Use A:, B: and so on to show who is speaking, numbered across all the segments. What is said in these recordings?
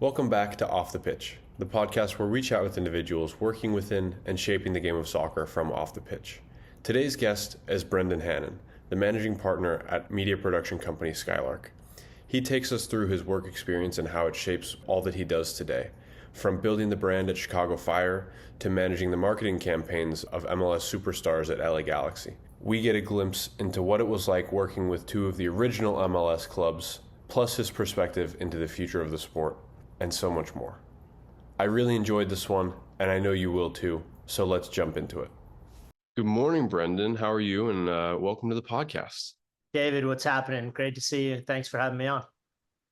A: Welcome back to Off the Pitch, the podcast where we chat with individuals working within and shaping the game of soccer from off the pitch. Today's guest is Brendan Hannan, the managing partner at media production company Skylark. He takes us through his work experience and how it shapes all that he does today, from building the brand at Chicago Fire to managing the marketing campaigns of MLS superstars at LA Galaxy. We get a glimpse into what it was like working with two of the original MLS clubs, plus his perspective into the future of the sport, and so much more. I really enjoyed this one, and I know you will too, so let's jump into it. Good morning, Brendan. How are you? And welcome to the podcast.
B: David, what's happening? Great to see you. Thanks for having me on.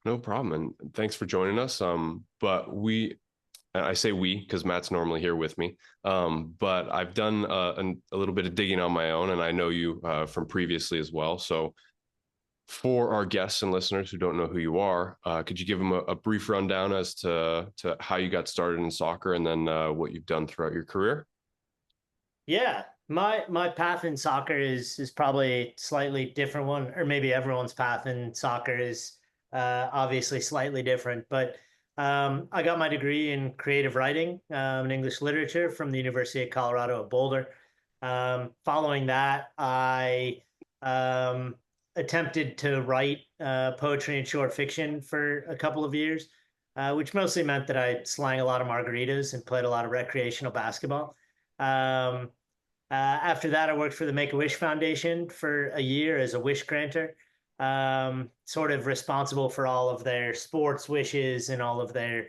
A: No problem, and thanks for joining us. I say we because Matt's normally here with me, but I've done a little bit of digging on my own, and I know you from previously as well. So for our guests and listeners who don't know who you are, could you give them a brief rundown as to how you got started in soccer and then what you've done throughout your career?
B: Yeah, my path in soccer is probably a slightly different one, or maybe everyone's path in soccer is obviously slightly different. But I got my degree in creative writing and English literature from the University of Colorado at Boulder. Following that, I attempted to write poetry and short fiction for a couple of years, which mostly meant that I slang a lot of margaritas and played a lot of recreational basketball. After that, I worked for the Make-A-Wish Foundation for a year as a wish granter, sort of responsible for all of their sports wishes and all of their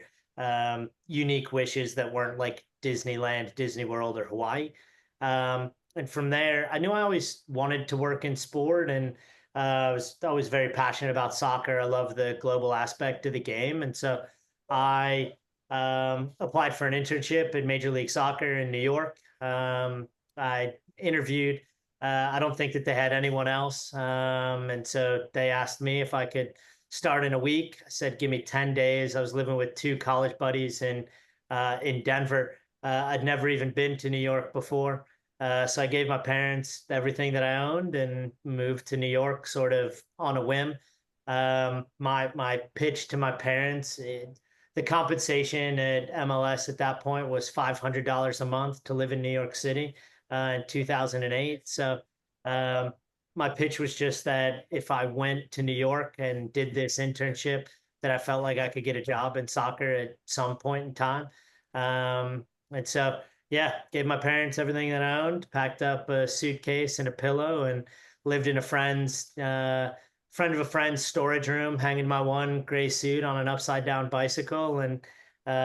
B: unique wishes that weren't like Disneyland, Disney World, or Hawaii. And from there, I knew I always wanted to work in sport, and I was always very passionate about soccer. I love the global aspect of the game. And so I applied for an internship in Major League Soccer in New York. I interviewed. I don't think that they had anyone else. And so they asked me if I could start in a week. I said, give me 10 days. I was living with two college buddies in Denver. I'd never even been to New York before. So I gave my parents everything that I owned and moved to New York sort of on a whim. My pitch to my parents, the compensation at MLS at that point was $500 a month to live in New York City in 2008. So my pitch was just that if I went to New York and did this internship, that I felt like I could get a job in soccer at some point in time. And so yeah, gave my parents everything that I owned, packed up a suitcase and a pillow, and lived in a friend of a friend's storage room, hanging my one gray suit on an upside down bicycle, and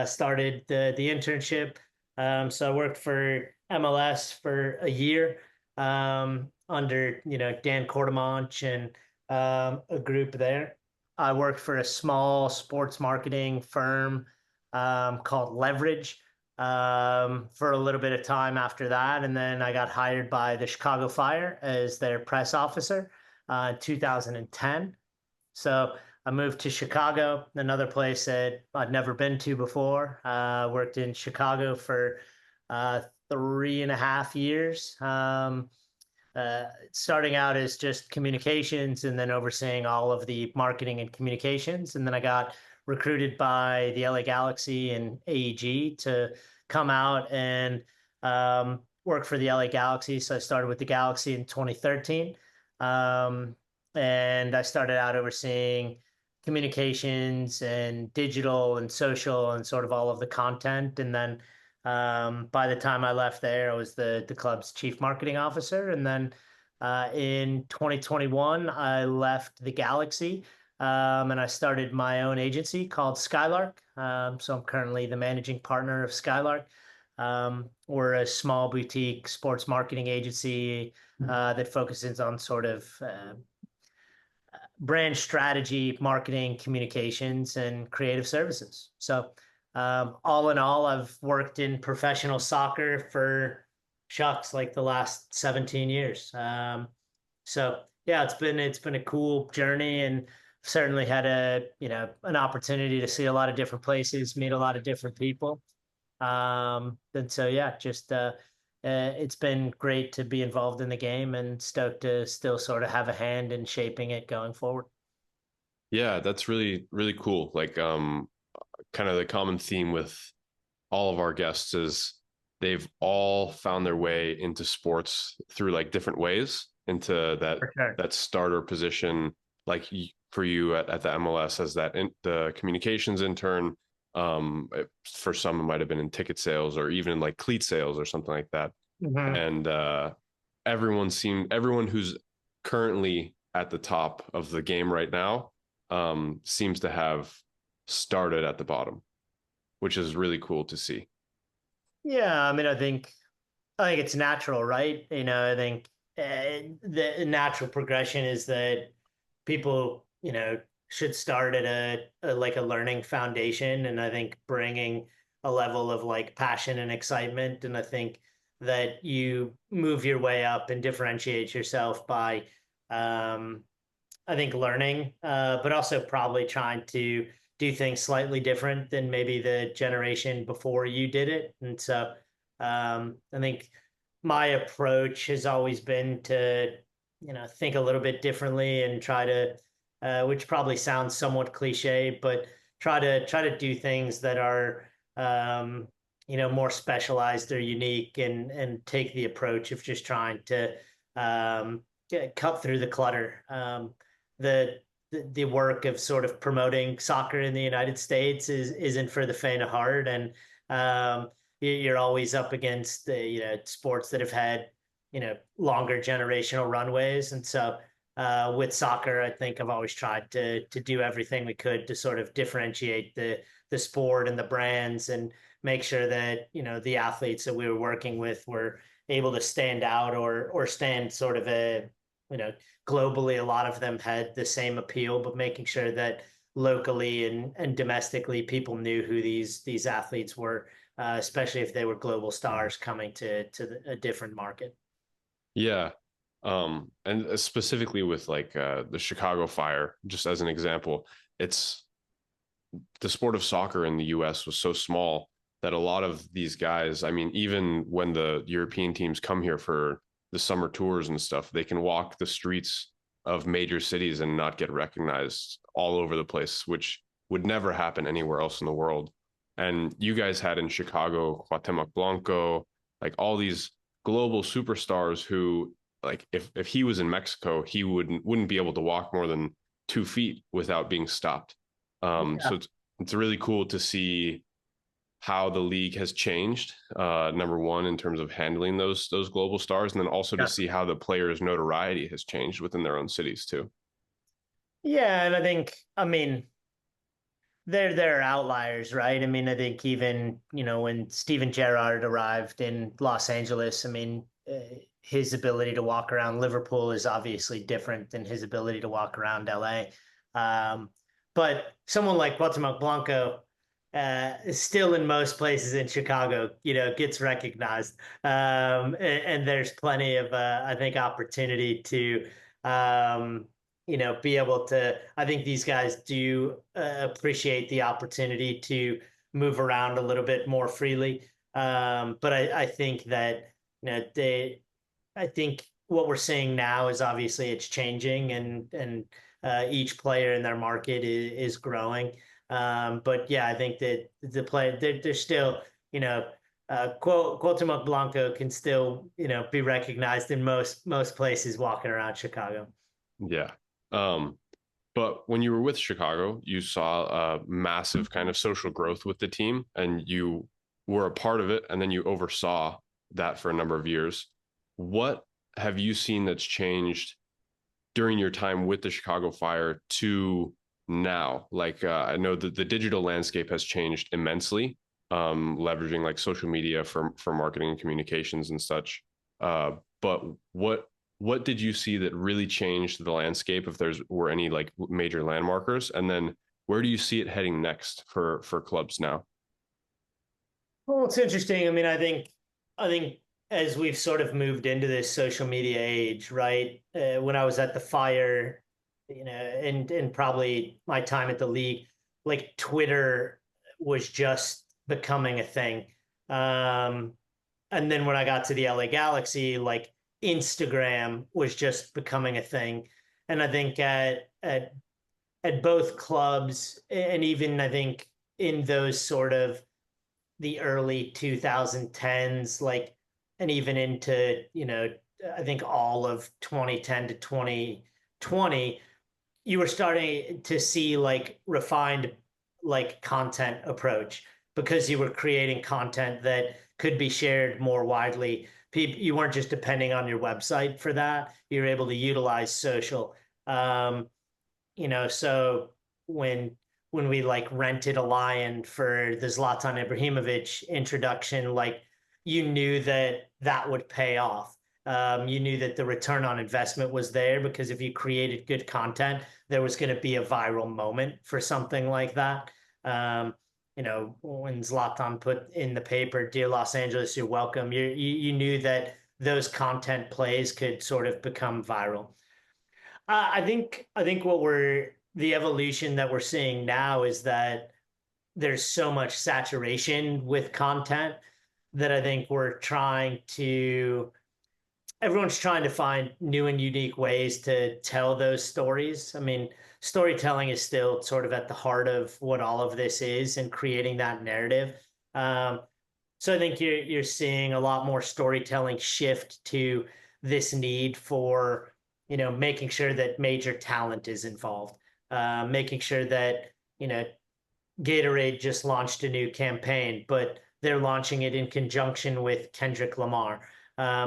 B: started the internship. So I worked for MLS for a year under Dan Cordemonch and a group there. I worked for a small sports marketing firm called Leverage for a little bit of time after that. And then I got hired by the Chicago Fire as their press officer in 2010. So I moved to Chicago, another place that I'd never been to before. Worked in Chicago for 3.5 years, starting out as just communications and then overseeing all of the marketing and communications. And then I got recruited by the LA Galaxy and AEG to come out and work for the LA Galaxy. So I started with the Galaxy in 2013. And I started out overseeing communications and digital and social and sort of all of the content. And then by the time I left there, I was the club's chief marketing officer. And then in 2021, I left the Galaxy and I started my own agency called Skylark. So I'm currently the managing partner of Skylark. We're a small boutique sports marketing agency that focuses on sort of brand strategy, marketing, communications, and creative services. So all in all, I've worked in professional soccer for like the last 17 years. So yeah, it's been a cool journey, and certainly had an opportunity to see a lot of different places, meet a lot of different people. And so yeah, just it's been great to be involved in the game and stoked to still sort of have a hand in shaping it going forward.
A: Yeah, that's really, really cool. kind of the common theme with all of our guests is they've all found their way into sports through like different ways into
B: For sure.
A: that starter position, like for you at the MLS as the communications intern. For some, it might have been in ticket sales or even like cleat sales or something like that.
B: Hmm.
A: And everyone who's currently at the top of the game right now seems to have started at the bottom, which is really cool to see.
B: Yeah, I mean, I think it's natural, right? I think the natural progression is that people, should start at like a learning foundation, and I think bringing a level of like passion and excitement, and I think that you move your way up and differentiate yourself by, um, I think learning, but also probably trying to do things slightly different than maybe the generation before you did it. And so I think my approach has always been to, think a little bit differently and try to, which probably sounds somewhat cliche, but try to do things that are, more specialized or unique, and take the approach of just trying to cut through the clutter. The the work of sort of promoting soccer in the United States isn't for the faint of heart, and you're always up against the sports that have had longer generational runways, and so with soccer, I think I've always tried to do everything we could to sort of differentiate the sport and the brands, and make sure that the athletes that we were working with were able to stand out, or stand sort of a you know globally. A lot of them had the same appeal, but making sure that locally and domestically people knew who these athletes were, especially if they were global stars coming to a different market.
A: Yeah. And specifically with like the Chicago Fire, just as an example, it's the sport of soccer in the US was so small that a lot of these guys, I mean, even when the European teams come here for the summer tours and stuff, they can walk the streets of major cities and not get recognized all over the place, which would never happen anywhere else in the world. And you guys had in Chicago, Cuauhtemoc Blanco, like all these global superstars who, like, if he was in Mexico, he wouldn't be able to walk more than 2 feet without being stopped.
B: Yeah.
A: So it's really cool to see how the league has changed. Number one, in terms of handling those global stars, and then also to
B: Yeah.
A: see how the players' notoriety has changed within their own cities too.
B: Yeah, and I mean, there are outliers, right? I mean, I think even when Steven Gerrard arrived in Los Angeles, I mean, his ability to walk around Liverpool is obviously different than his ability to walk around LA. But someone like Cuauhtemoc Blanco, is still in most places in Chicago, gets recognized, and there's plenty of I think opportunity to. Be able to. I think these guys do appreciate the opportunity to move around a little bit more freely. But I think that I think what we're seeing now is obviously it's changing, and each player in their market is growing. But yeah, I think that the play they're still Cuauhtemoc Blanco can still be recognized in most places walking around Chicago.
A: Yeah. Um, but when you were with Chicago, you saw a massive kind of social growth with the team, and you were a part of it, and then you oversaw that for a number of years. What have you seen that's changed during your time with the Chicago Fire to now? Like, I know that the digital landscape has changed immensely, leveraging like social media for marketing and communications and such. But what did you see that really changed the landscape? If there's were any like major landmarkers, and then where do you see it heading next for clubs now?
B: Well, it's interesting. I mean, I think as we've sort of moved into this social media age, right? When I was at the Fire, and probably my time at the league, like Twitter was just becoming a thing. Um, and then when I got to the LA Galaxy, like Instagram was just becoming a thing. And I think at both clubs, and even I think in those sort of the early 2010s, like, and even into, I think all of 2010 to 2020, you were starting to see like refined like content approach because you were creating content that could be shared more widely. You weren't just depending on your website for that. You were able to utilize social. Um, so when when we like rented a lion for the Zlatan Ibrahimovic introduction, like you knew that that would pay off. You knew that the return on investment was there because if you created good content, there was going to be a viral moment for something like that. Um, when Zlatan put in the paper, "Dear Los Angeles, you're welcome," you knew that those content plays could sort of become viral. I think what we're the evolution that we're seeing now is that there's so much saturation with content that I think everyone's trying to find new and unique ways to tell those stories. I mean, storytelling is still sort of at the heart of what all of this is and creating that narrative. Um, so I think you're seeing a lot more storytelling shift to this need for, making sure that major talent is involved, making sure that, you know, Gatorade just launched a new campaign, but they're launching it in conjunction with Kendrick Lamar,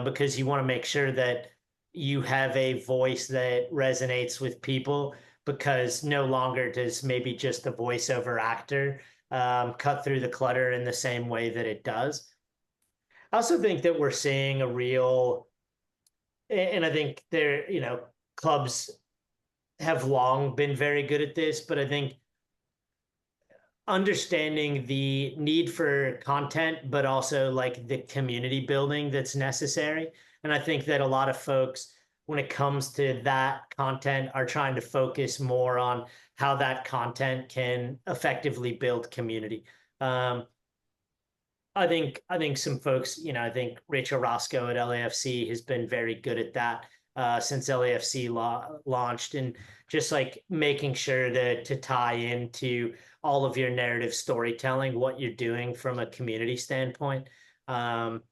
B: because you want to make sure that you have a voice that resonates with people because no longer does maybe just a voiceover actor cut through the clutter in the same way that it does. I also think that we're seeing a real, and I think clubs have long been very good at this, but I think understanding the need for content, but also like the community building that's necessary. And I think that a lot of folks, when it comes to that content, are trying to focus more on how that content can effectively build community. Um, I think some folks, I think Rachel Roscoe at LAFC has been very good at that since LAFC launched, and just like making sure to tie into all of your narrative storytelling, what you're doing from a community standpoint. Um,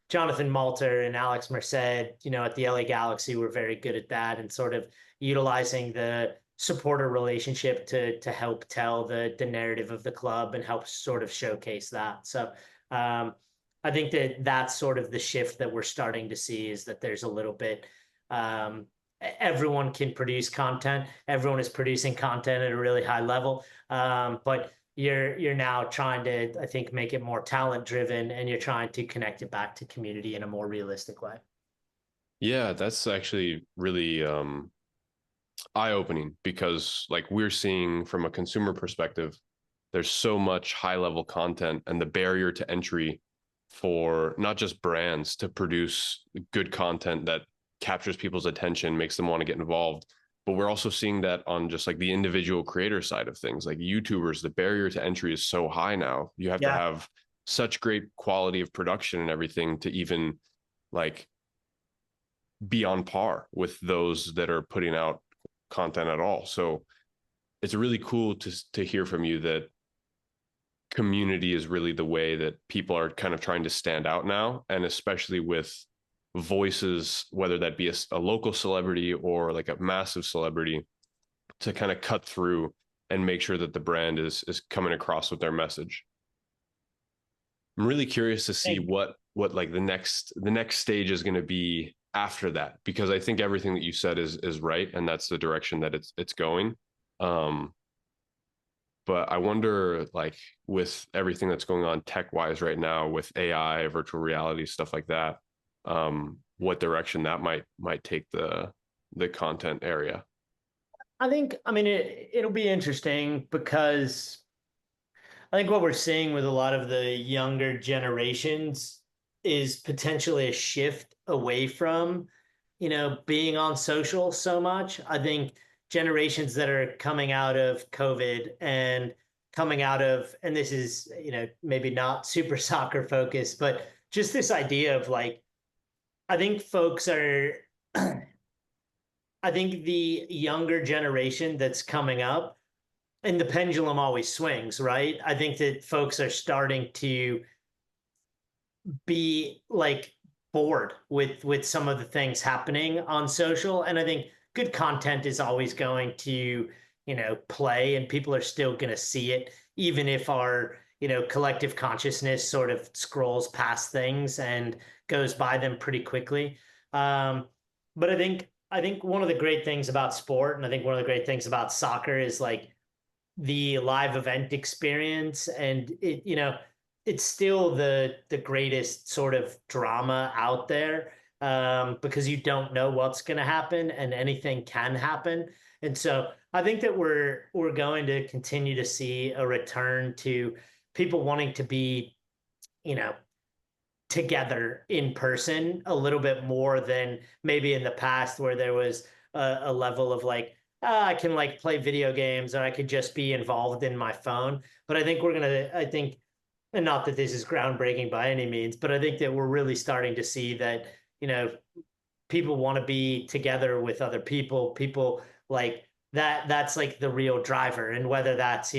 B: Jonathan Malter and Alex Merced, at the LA Galaxy were very good at that and sort of utilizing the supporter relationship to help tell the narrative of the club and help sort of showcase that. So um, I think that that's sort of the shift that we're starting to see is that there's a little bit everyone can produce content. Everyone is producing content at a really high level. But you're now trying to, I think, make it more talent driven and you're trying to connect it back to community in a more realistic way.
A: Yeah, that's actually really eye-opening because like we're seeing from a consumer perspective, there's so much high-level content and the barrier to entry for not just brands to produce good content that captures people's attention, makes them want to get involved. But we're also seeing that on just like the individual creator side of things, like YouTubers, the barrier to entry is so high now. You have to
B: Yeah.
A: have such great quality of production and everything to even like be on par with those that are putting out content at all. So it's really cool to hear from you that community is really the way that people are kind of trying to stand out now, and especially with voices, whether that be a local celebrity or like a massive celebrity, to kind of cut through and make sure that the brand is coming across with their message. I'm really curious to see
B: Hey,
A: what like the next stage is going to be after that, because I think everything that you said is right, and that's the direction that it's going. Um, but I wonder, like, with everything that's going on tech wise right now with AI, virtual reality, stuff like that, what direction that might take the content area.
B: I mean, it'll be interesting because I think what we're seeing with a lot of the younger generations is potentially a shift away from, being on social so much. I think generations that are coming out of COVID and and this is, maybe not super soccer focused, but just this idea of like, I think folks are, I think the younger generation that's coming up and the pendulum always swings, right? I think that folks are starting to be like bored with some of the things happening on social, and I think good content is always going to, play, and people are still going to see it, even if our, collective consciousness sort of scrolls past things and goes by them pretty quickly. But I think one of the great things about sport, and I think one of the great things about soccer, is like the live event experience, and it's still the greatest sort of drama out there, because you don't know what's going to happen and anything can happen. And so I think that we're going to continue to see a return to people wanting to be, you know together in person a little bit more than maybe in the past, where there was a level of like, I can like play video games, or I could just be involved in my phone. But I think, and not that this is groundbreaking by any means, but I think that we're really starting to see that, you know, people want to be together with other people like that's like the real driver. And whether that's,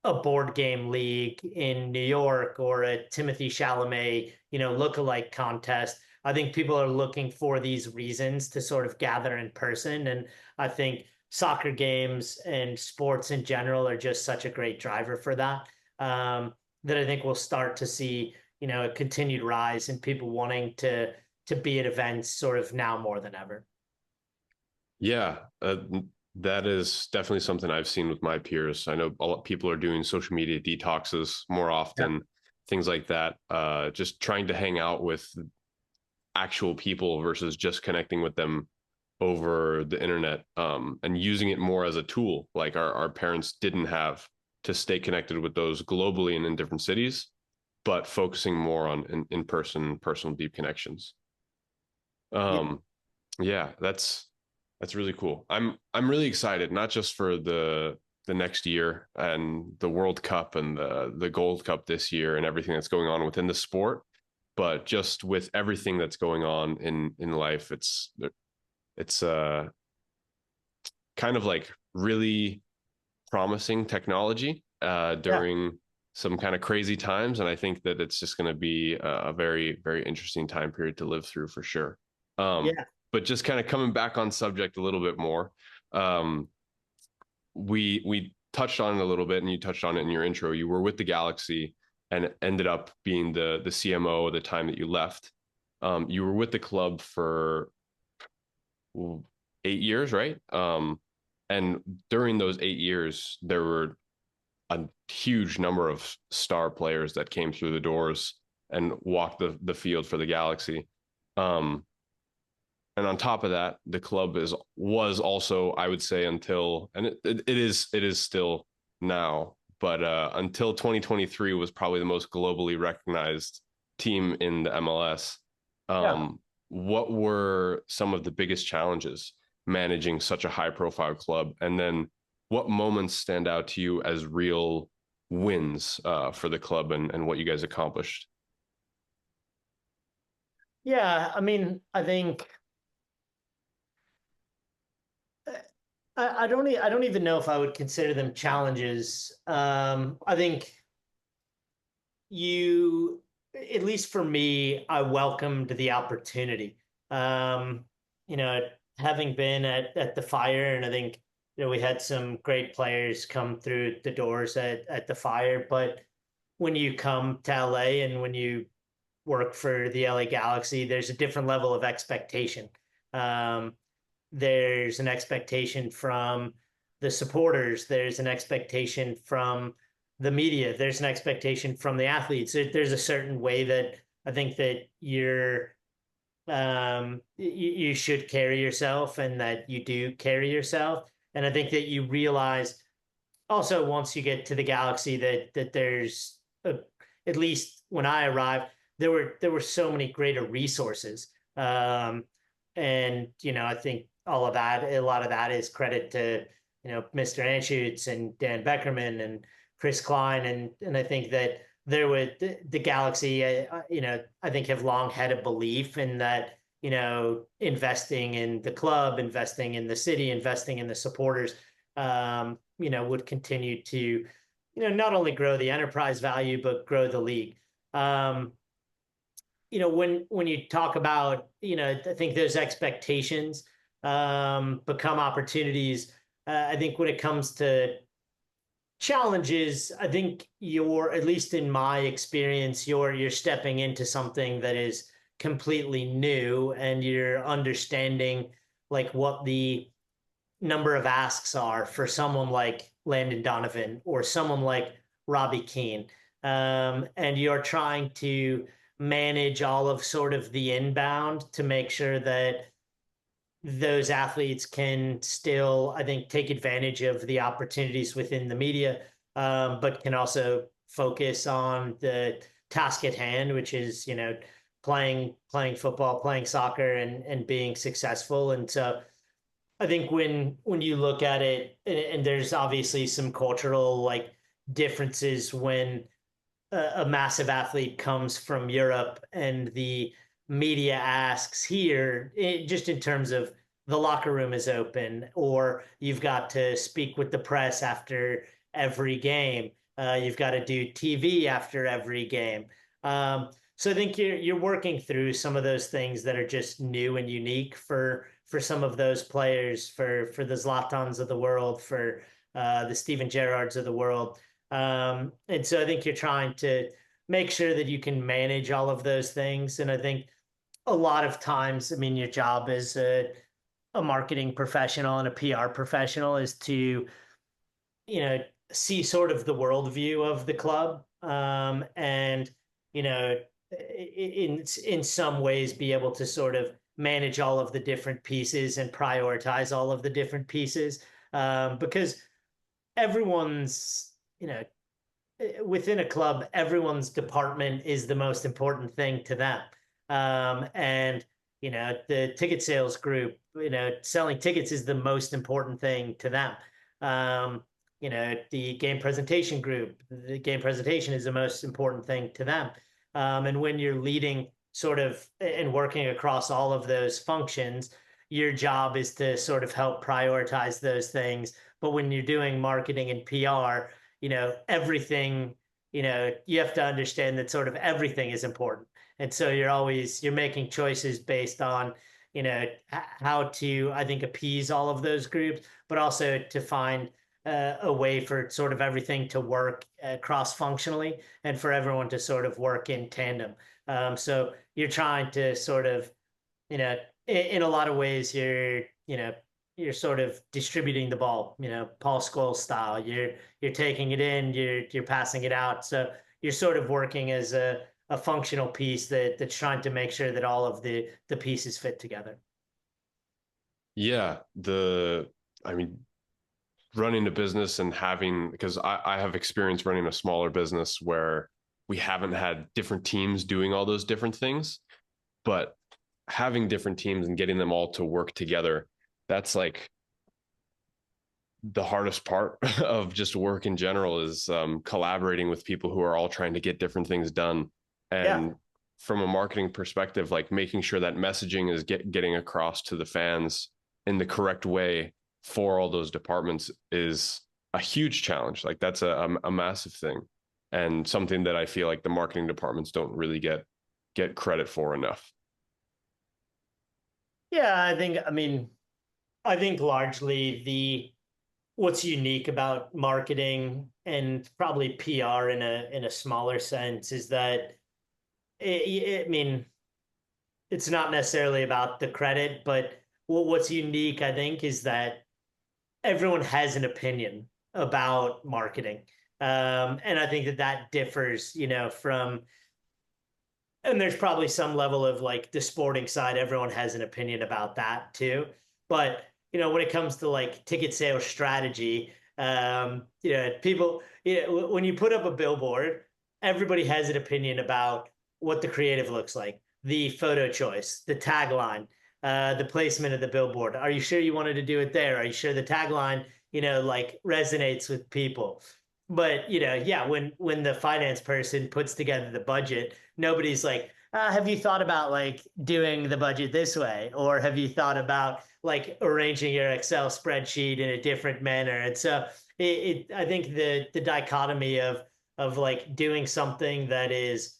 B: a board game league in New York or a Timothy Chalamet, lookalike contest, I think people are looking for these reasons to sort of gather in person. And I think soccer games and sports in general are just such a great driver for that. That I think we'll start to see, a continued rise in people wanting to be at events sort of now more than ever.
A: Yeah, that is definitely something I've seen with my peers. I know a lot of people are doing social media detoxes more
B: Yeah.
A: often, things like that. Just trying to hang out with actual people versus just connecting with them over the internet, and using it more as a tool. Like our parents didn't have to stay connected with those globally and in different cities, but focusing more on in-person, personal, deep connections.
B: Yeah.
A: Um, yeah, that's really cool. I'm really excited, not just for the next year and the World Cup and the Gold Cup this year and everything that's going on within the sport, but just with everything that's going on in life. It's kind of like really promising technology
B: Yeah.
A: during some kind of crazy times, and I think that it's just going to be a very, very interesting time period to live through for sure. um,
B: Yeah.
A: but just kind of coming back on subject a little bit more, um, we touched on it a little bit, and you touched on it in your intro. You were with the Galaxy and ended up being the CMO at the time that you left. You were with the club for 8 years, right? And during those 8 years, there were a huge number of star players that came through the doors and walked the field for the Galaxy. Um, and on top of that, the club was also, I would say, until, and it is still now, but until 2023 was probably the most globally recognized team in the MLS.
B: Yeah.
A: What were some of the biggest challenges managing such a high profile club? And then what moments stand out to you as real wins for the club and what you guys accomplished?
B: Yeah. I mean, I think I don't even know if I would consider them challenges. I think you, at least for me, I welcomed the opportunity. Um, you know, Having been at the Fire, and I think, we had some great players come through the doors at the Fire, but when you come to LA and when you work for the LA Galaxy, there's a different level of expectation. Um, there's an expectation from the supporters. There's an expectation from the media. There's an expectation from the athletes. There's a certain way that I think that you should carry yourself, and that you do carry yourself. And I think that you realize also, once you get to the Galaxy, that there's a, at least when I arrived, there were so many greater resources. And I think all of that, a lot of that is credit to, Mr. Anschutz and Dan Beckerman and Chris Klein. And I think that there would the Galaxy, I think, have long had a belief in that, investing in the club, investing in the city, investing in the supporters, would continue to, not only grow the enterprise value, but grow the league. Um, when you talk about, I think those expectations become opportunities. I think when it comes to challenges, I think you're, at least in my experience, you're stepping into something that is completely new, and you're understanding like what the number of asks are for someone like Landon Donovan or someone like Robbie Keane. And you're trying to manage all of sort of the inbound to make sure that those athletes can still, I think, take advantage of the opportunities within the media, but can also focus on the task at hand, which is, playing football, playing soccer, and being successful. And so I think when you look at it, and there's obviously some cultural like differences when a massive athlete comes from Europe and the media asks here, just in terms of the locker room is open, or you've got to speak with the press after every game. You've got to do TV after every game. So I think you're working through some of those things that are just new and unique for some of those players, for the Zlatans of the world, for the Steven Gerrards of the world. And so I think you're trying to make sure that you can manage all of those things. And I think a lot of times, I mean, your job as a marketing professional and a PR professional is to, you know, see sort of the worldview of the club, and, you know, in some ways be able to sort of manage all of the different pieces and prioritize all of the different pieces, because everyone's, within a club, everyone's department is the most important thing to them. And, the ticket sales group, selling tickets is the most important thing to them. The game presentation group, the game presentation is the most important thing to them. And when you're leading sort of and working across all of those functions, your job is to sort of help prioritize those things. But when you're doing marketing and PR, everything, you have to understand that sort of everything is important. And so you're making choices based on, how to, I think, appease all of those groups, but also to find a way for sort of everything to work cross-functionally and for everyone to sort of work in tandem. So you're trying to sort of, in a lot of ways, you're sort of distributing the ball, Paul Scholes style. You're taking it in, you're passing it out. So you're sort of working as a functional piece that's trying to make sure that all of the pieces fit together.
A: Yeah, I mean, running a business and because I have experience running a smaller business where we haven't had different teams doing all those different things, but having different teams and getting them all to work together, that's like the hardest part of just work in general is collaborating with people who are all trying to get different things done. And
B: Yeah.
A: from a marketing perspective, like making sure that messaging is getting across to the fans in the correct way for all those departments is a huge challenge. Like that's a massive thing, and something that I feel like the marketing departments don't really get credit for enough.
B: Yeah, I think largely what's unique about marketing and probably PR in a smaller sense is that I mean, it's not necessarily about the credit, but what's unique, I think, is that everyone has an opinion about marketing. And I think that differs, from, and there's probably some level of like the sporting side, everyone has an opinion about that too. But, when it comes to like ticket sales strategy, people, when you put up a billboard, everybody has an opinion about what the creative looks like, the photo choice, the tagline, the placement of the billboard. Are you sure you wanted to do it there? Are you sure the tagline, like resonates with people? But yeah, when the finance person puts together the budget, nobody's like, have you thought about like doing the budget this way, or have you thought about like arranging your Excel spreadsheet in a different manner? And so I think the dichotomy of like doing something that is,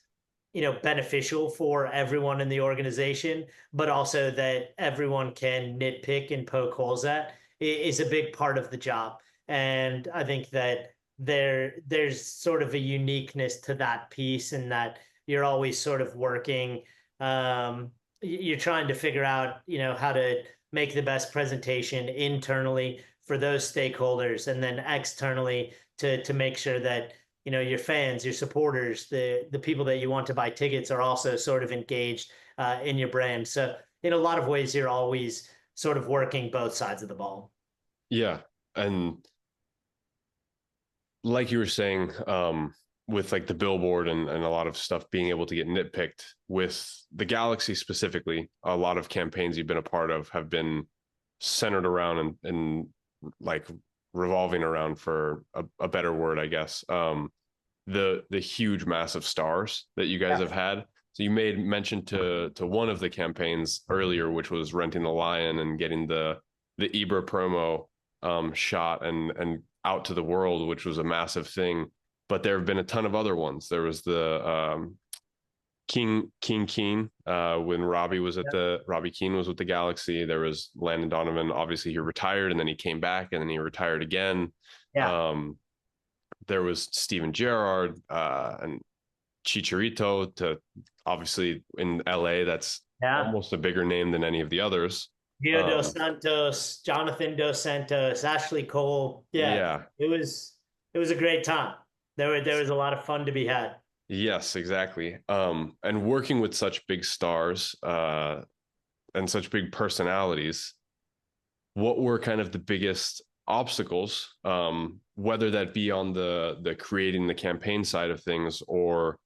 B: beneficial for everyone in the organization, but also that everyone can nitpick and poke holes at is a big part of the job. And I think that there's sort of a uniqueness to that piece, and that you're always sort of working. You're trying to figure out, how to make the best presentation internally for those stakeholders, and then externally to make sure that your fans, your supporters, the people that you want to buy tickets are also sort of engaged in your brand. So in a lot of ways, you're always sort of working both sides of the ball.
A: Yeah. And like you were saying, with like the billboard and a lot of stuff being able to get nitpicked with the Galaxy specifically, a lot of campaigns you've been a part of have been centered around and like revolving around, for a better word, I guess, the huge massive stars that you guys
B: Yeah.
A: have had. So you made mention to one of the campaigns earlier, which was renting the Lion and getting the Ibra promo shot and out to the world, which was a massive thing. But there have been a ton of other ones. There was the King Keen when Robbie Keane was with the Galaxy. There was Landon Donovan. Obviously, he retired and then he came back and then he retired again.
B: Yeah.
A: There was Steven Gerrard and Chicharito. To obviously in LA, that's
B: Yeah.
A: almost a bigger name than any of the others.
B: Gio Dos
A: Um,
B: Santos, Jonathan Dos Santos, Ashley Cole. Yeah,
A: yeah,
B: it was a great time. There was a lot of fun to be had.
A: yes, exactly. And working with such big stars and such big personalities, what were kind of the biggest obstacles, whether that be on the creating the campaign side of things or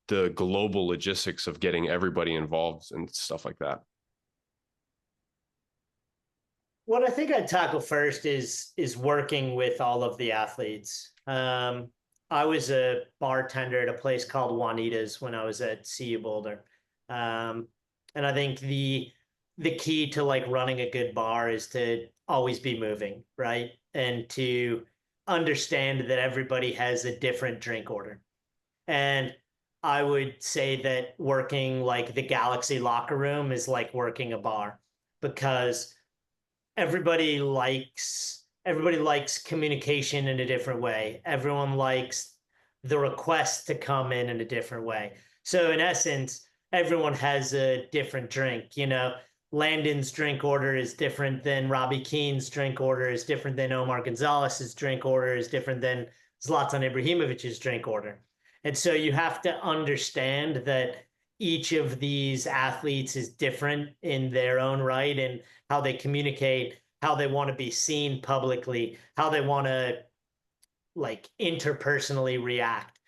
A: the global logistics of getting everybody involved and stuff like that?
B: What I think I'd tackle first is working with all of the athletes. I was a bartender at a place called Juanita's when I was at CU Boulder, um, and I think the key to like running a good bar is to always be moving, right? And to understand that everybody has a different drink order. And I would say that working like the Galaxy locker room is like working a bar, because everybody likes communication in a different way. Everyone likes the request to come in a different way. So in essence, everyone has a different drink. Landon's drink order is different than Robbie Keane's drink order, is different than Omar Gonzalez's drink order, is different than Zlatan Ibrahimovic's drink order. And so you have to understand that each of these athletes is different in their own right, and how they communicate, how they want to be seen publicly, how they want to like interpersonally react.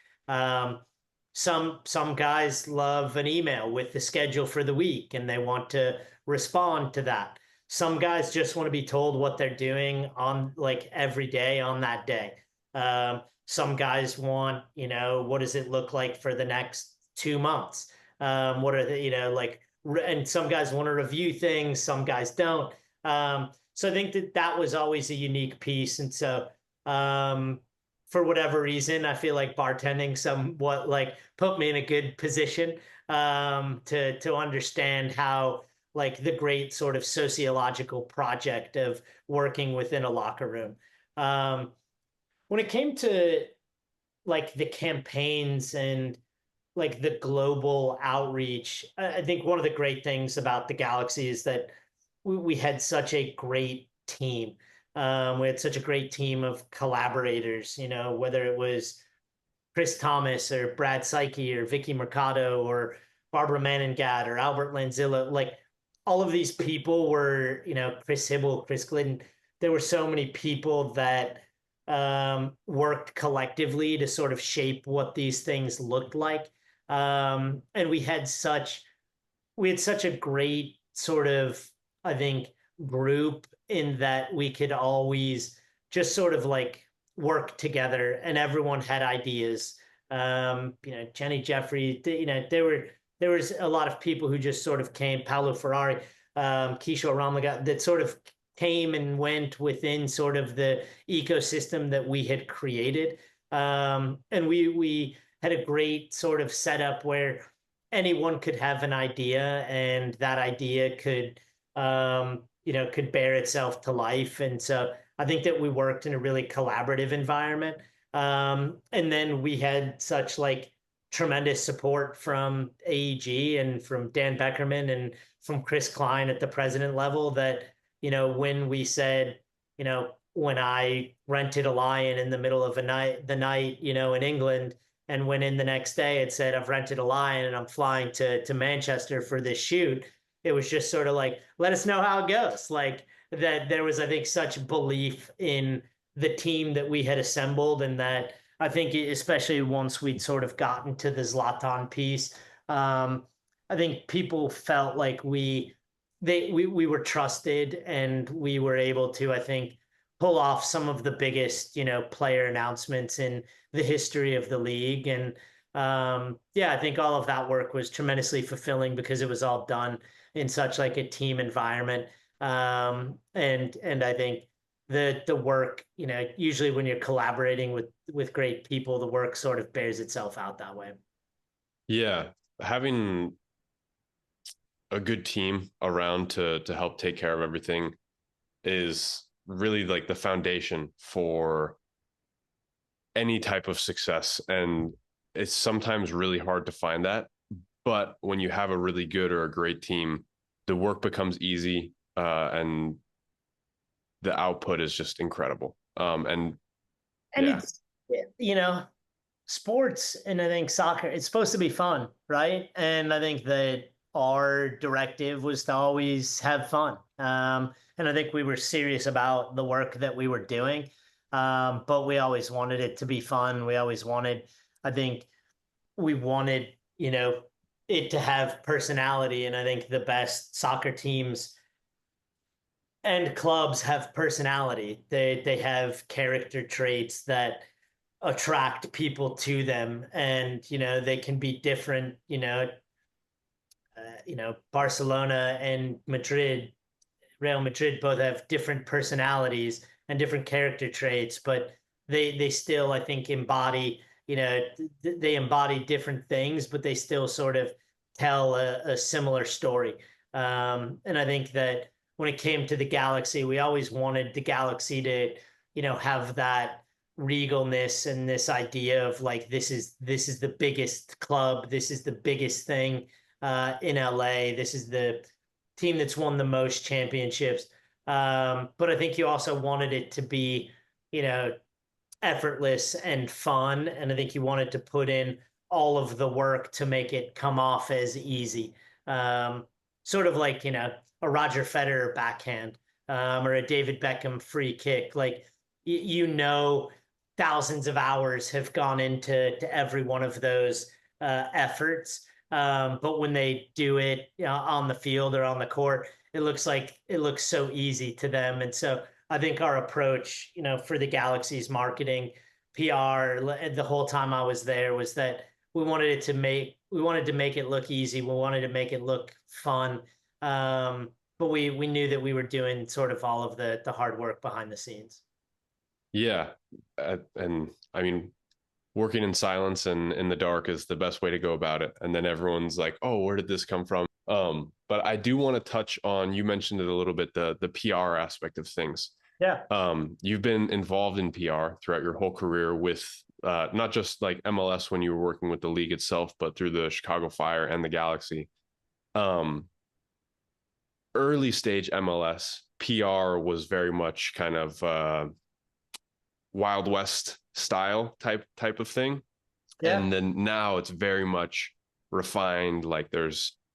B: Some guys love an email with the schedule for the week and they want to respond to that. Some guys just want to be told what they're doing on like every day on that day. Some guys want, what does it look like for the next 2 months? What are the, like, and some guys want to review things, some guys don't. So I think that was always a unique piece. And so, for whatever reason, I feel like bartending somewhat like put me in a good position to understand how like the great sort of sociological project of working within a locker room. When it came to like the campaigns and like the global outreach, I think one of the great things about the Galaxy is that we had such a great team. We had such a great team of collaborators, whether it was Chris Thomas or Brad Psyche or Vicky Mercado or Barbara Manengad or Albert Lanzillo. Like all of these people were, Chris Hibble, Chris Glidden. There were so many people that worked collectively to sort of shape what these things looked like. And we had such a great sort of, I think, group in that we could always just sort of like work together and everyone had ideas. Jenny Jeffrey, there there was a lot of people who just sort of came, Paulo Ferrari, Kishore Ramlagat, that sort of came and went within sort of the ecosystem that we had created. And we had a great sort of setup where anyone could have an idea, and that idea could, could bear itself to life. And so I think that we worked in a really collaborative environment. And then we had such like tremendous support from AEG and from Dan Beckerman and from Chris Klein at the president level that, when we said, when I rented a Lion in the middle of the night, in England, and went in the next day, it said, I've rented a Lion and I'm flying to Manchester for this shoot. It was just sort of like, let us know how it goes. Like that there was, I think, such belief in the team that we had assembled, and that I think, especially once we'd sort of gotten to the Zlatan piece, I think people felt like we were trusted, and we were able to, I think, pull off some of the biggest, player announcements in the history of the league. And yeah, I think all of that work was tremendously fulfilling because it was all done in such like a team environment. And I think the work, usually when you're collaborating with great people, the work sort of bears itself out that way.
A: Yeah, having a good team around to help take care of everything is really like the foundation for any type of success. And it's sometimes really hard to find that. But when you have a really good or a great team, the work becomes easy, and the output is just incredible.
B: And
A: Yeah,
B: it's, sports, and I think soccer, it's supposed to be fun, right? And I think that our directive was to always have fun. And I think we were serious about the work that we were doing. But we always wanted it to be fun. We always wanted, I think we wanted, it to have personality. And I think the best soccer teams and clubs have personality. They have character traits that attract people to them, and they can be different. Barcelona and Real Madrid both have different personalities and different character traits, but they still, I think, embody, they embody different things, but they still sort of tell a similar story. And I think that when it came to the Galaxy, we always wanted the Galaxy to, have that regalness and this idea of like, this is the biggest club, this is the biggest thing in LA, this is the team that's won the most championships. But I think you also wanted it to be, effortless and fun. And I think you wanted to put in all of the work to make it come off as easy. Sort of like, a Roger Federer backhand, or a David Beckham free kick. Like, thousands of hours have gone into every one of those efforts. But when they do it, on the field or on the court, it looks so easy to them. And so I think our approach, for the Galaxy's marketing, PR, the whole time I was there, was that we wanted to make it look easy. We wanted to make it look fun. But we knew that we were doing sort of all of the hard work behind the scenes.
A: yeah, and I mean, working in silence and in the dark is the best way to go about it. And then everyone's like, "Oh, where did this come from?" But I do want to touch on, you mentioned it a little bit, the PR aspect of things.
B: Yeah.
A: You've been involved in PR throughout your whole career with not just like MLS when you were working with the league itself, but through the Chicago Fire and the Galaxy. Um, Early stage MLS PR was very much kind of Wild West style type of thing.
B: Yeah.
A: And then now it's very much refined. Like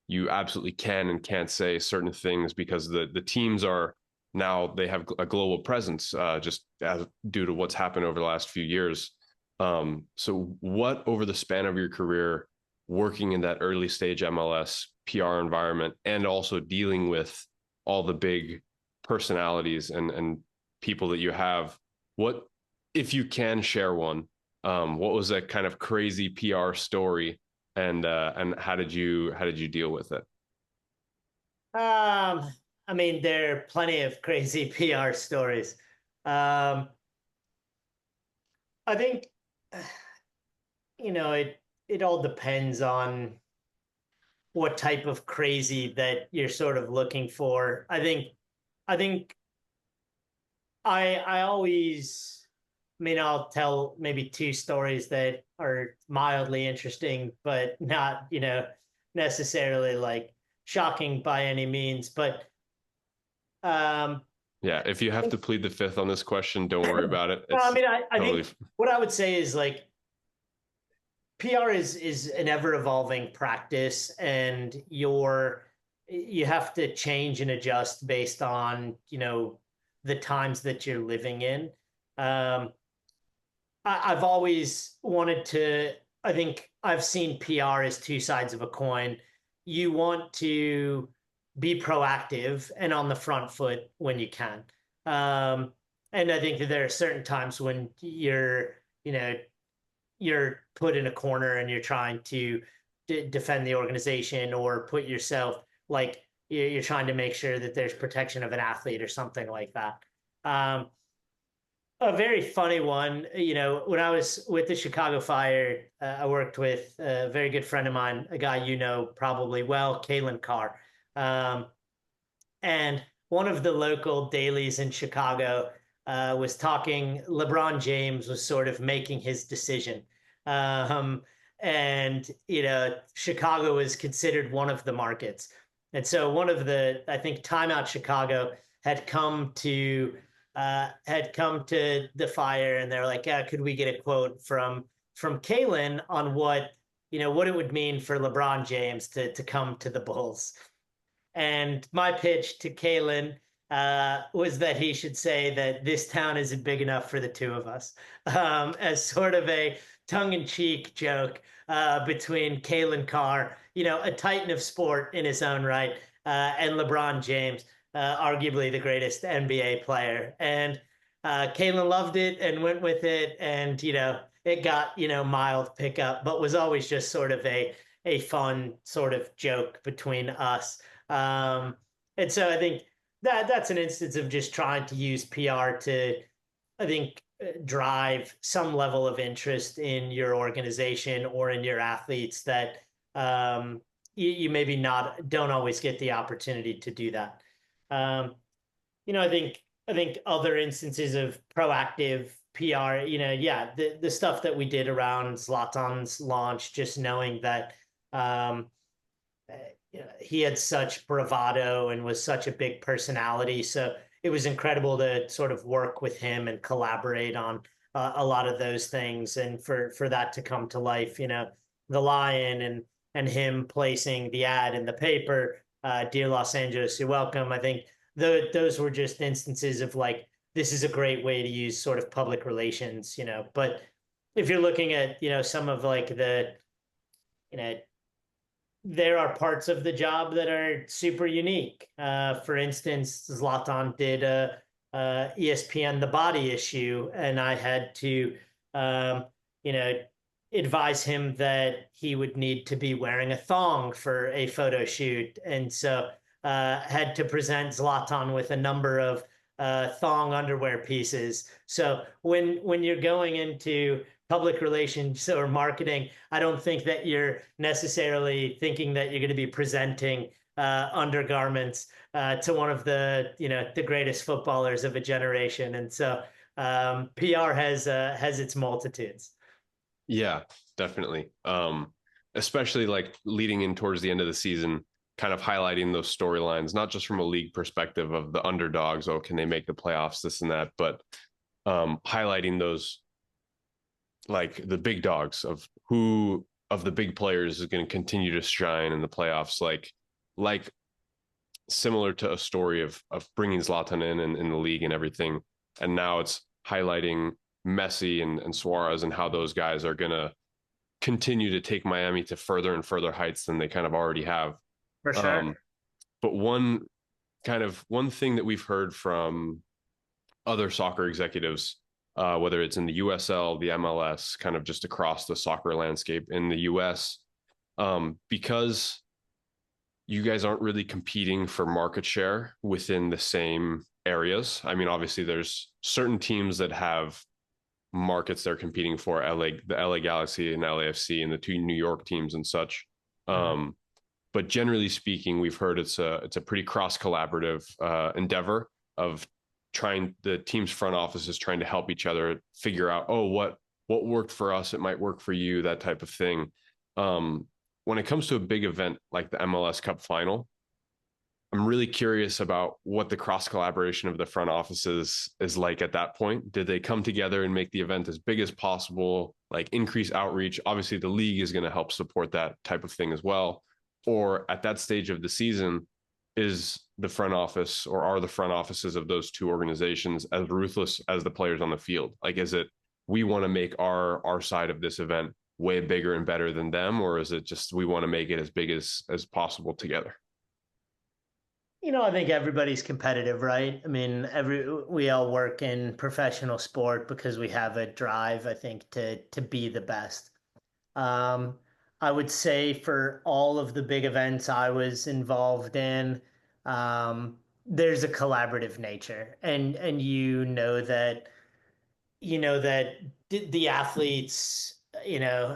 A: you absolutely can and can't say certain things because the teams are now, they have a global presence, just due to what's happened over the last few years. So what, over the span of your career, working in that early stage MLS PR environment and also dealing with all the big personalities and people that you have, what, if you can share one, what was that kind of crazy PR story and how did you deal with it?
B: I mean, there are plenty of crazy PR stories. Um, I think, it all depends on what type of crazy that you're sort of looking for. I think I always, I mean, I'll tell maybe two stories that are mildly interesting, but not, necessarily like shocking by any means. But um,
A: Yeah, if you have to plead the fifth on this question, don't worry about it.
B: I
A: It's
B: mean, I
A: totally
B: think what I would say is like PR is an ever evolving practice, and you have to change and adjust based on the times that you're living in. Um, I've always wanted to. I think I've seen PR as two sides of a coin. You want to be proactive and on the front foot when you can. Um, and I think that there are certain times when you're put in a corner and you're trying to defend the organization or put yourself like you're trying to make sure that there's protection of an athlete or something like that. Um, a very funny one, when I was with the Chicago Fire, I worked with a very good friend of mine, a guy probably well, Kalen Carr. Um, and one of the local dailies in Chicago was talking. LeBron James was sort of making his decision, and Chicago is considered one of the markets, and so I think Time Out Chicago had come to the Fire, and they're like, yeah, could we get a quote from Kalen on what it would mean for LeBron James to come to the Bulls. And my pitch to Kalen was that he should say that this town isn't big enough for the two of us, as sort of a tongue-in-cheek joke between Kalen Carr, a titan of sport in his own right, and LeBron James, arguably the greatest NBA player. And Kalen loved it and went with it, and it got mild pickup, but was always just sort of a fun sort of joke between us. Um, and so I think that's an instance of just trying to use PR to, I think, drive some level of interest in your organization or in your athletes that you maybe not don't always get the opportunity to do that. Um, I think other instances of proactive PR, yeah, the stuff that we did around Zlatan's launch, just knowing that um, he had such bravado and was such a big personality. So it was incredible to sort of work with him and collaborate on a lot of those things, and for that to come to life. The Lion and him placing the ad in the paper, "Dear Los Angeles, you're welcome." I think those were just instances of like this is a great way to use sort of public relations. But if you're looking at some of like you know there are parts of the job that are super unique. For instance, Zlatan did a ESPN The Body issue, and I had to, um, you know, advise him that he would need to be wearing a thong for a photo shoot, and so had to present Zlatan with a number of thong underwear pieces. So when you're going into public relations or marketing, I don't think that you're necessarily thinking that you're going to be presenting undergarments to one of the greatest footballers of a generation. And so PR has its multitudes.
A: Yeah, definitely. Especially like leading in towards the end of the season, kind of highlighting those storylines, not just from a league perspective of the underdogs, oh, can they make the playoffs, this and that, but highlighting those like the big dogs of who of the big players is going to continue to shine in the playoffs, like similar to a story of bringing Zlatan in the league and everything, and now it's highlighting Messi and Suarez and how those guys are going to continue to take Miami to further and further heights than they kind of already have.
B: For sure.
A: Um, but one thing that we've heard from other soccer executives, whether it's in the USL, the MLS, kind of just across the soccer landscape in the US, Because you guys aren't really competing for market share within the same areas. I mean, obviously, there's certain teams that have markets they're competing for, the LA Galaxy and LAFC, and the two New York teams and such.
B: Mhm.
A: But generally speaking, we've heard it's a pretty cross collaborative endeavor of trying the team's front offices trying to help each other figure out, oh, what worked for us, it might work for you, that type of thing. Um, when it comes to a big event like the MLS Cup final, I'm really curious about what the cross collaboration of the front offices is like at that point. Did they come together and make the event as big as possible, like increase outreach? Obviously, the league is going to help support that type of thing as well. Or at that stage of the season, is the front office or are the front offices of those two organizations as ruthless as the players on the field? Like, is it we want to make our side of this event way bigger and better than them, or is it just we want to make it as big as possible together?
B: I think everybody's competitive, right? I mean, we all work in professional sport because we have a drive, I think, to be the best. Um, I would say for all of the big events I was involved in, there's a collaborative nature, and you know that the athletes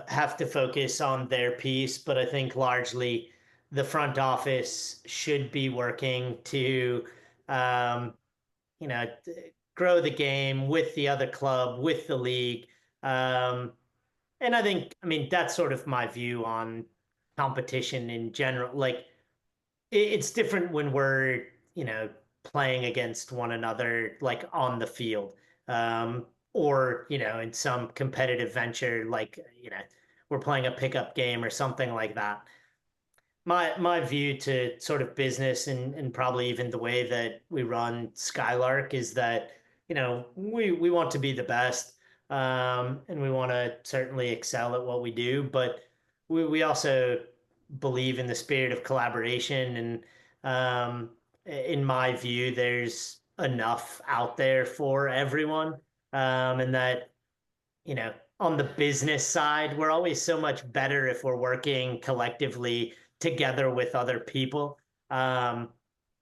B: have to focus on their piece, but I think largely the front office should be working to um, you know grow the game with the other club, with the league. Um, and I mean, that's sort of my view on competition in general. Like, it's different when we're, playing against one another, like on the field, um, or, in some competitive venture, like, we're playing a pickup game or something like that. My view to sort of business and probably even the way that we run Skylark is that we want to be the best, and we want to certainly excel at what we do, but we also believe in the spirit of collaboration, and in my view there's enough out there for everyone, and that on the business side, we're always so much better if we're working collectively together with other people. Um,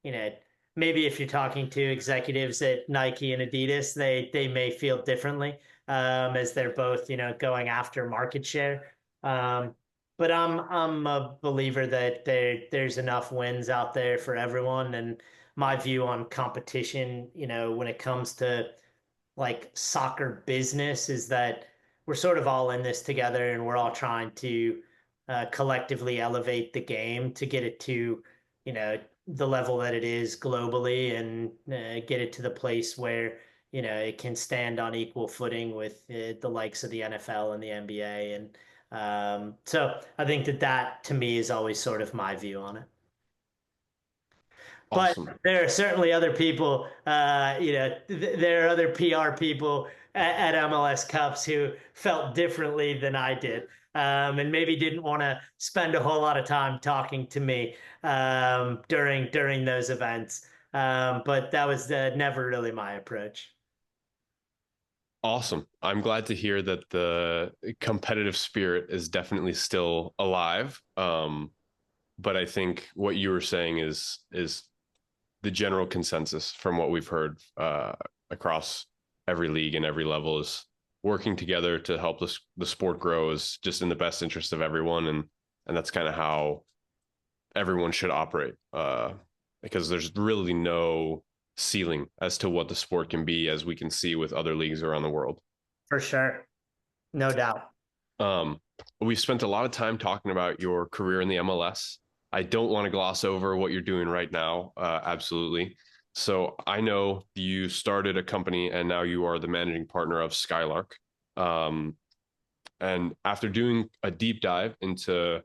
B: you know, Maybe if you're talking to executives at Nike and Adidas, they may feel differently, as they're both going after market share. Um, but I'm a believer that there's enough wins out there for everyone, and my view on competition, when it comes to like soccer business, is that we're sort of all in this together, and we're all trying to collectively elevate the game to get it to the level that it is globally, and get it to the place where it can stand on equal footing with the likes of the NFL and the NBA. And so I think that to me is always sort of my view on it. But
A: Awesome.
B: there are certainly other people, there are other PR people at MLS Cups who felt differently than I did, and maybe didn't want to spend a whole lot of time talking to me during those events. But that was never really my approach.
A: Awesome. I'm glad to hear that the competitive spirit is definitely still alive. But I think what you were saying is the general consensus from what we've heard across every league and every level is working together to help the sport grow is just in the best interest of everyone, and that's kind of how everyone should operate. Because there's really no ceiling as to what the sport can be, as we can see with other leagues around the world.
B: For sure, no doubt.
A: Um, we've spent a lot of time talking about your career in the MLS. I don't want to gloss over what you're doing right now. Absolutely. So I know you started a company and now you are the managing partner of Skylark. Um, and after doing a deep dive into